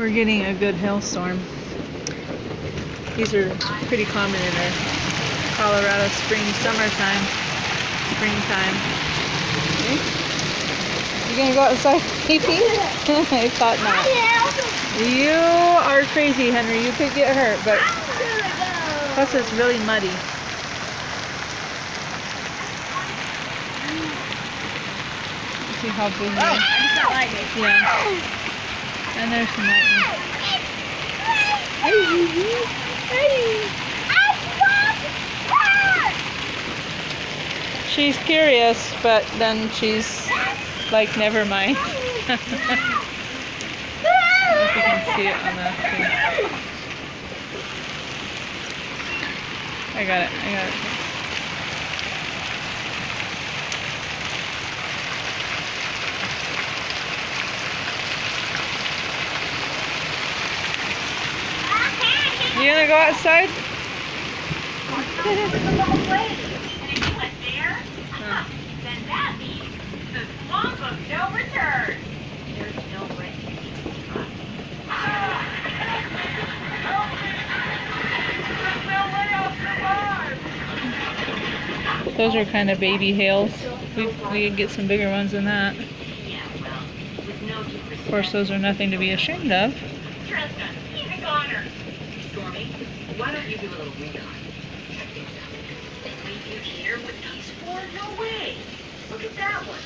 We're getting a good hailstorm. These are pretty common in our Colorado springtime. Okay. You gonna go outside, pee-pee? I thought not. You are crazy, Henry. You could get hurt, but plus it's really muddy. See how big it is. I just got lightning. Yeah. And there's some lightning. She's curious, but then she's like, never mind. I don't know if you can see it on the thing. I got it. You gonna go outside? Then that means the swamp of no return. There's no way. Those are kind of baby hails. We could get some bigger ones than that. Of course, those are nothing to be ashamed of. Trista, he's a goner. Stormy, why don't you do a little recon? Check things out. Leave you here with these four? No way. Look at that one.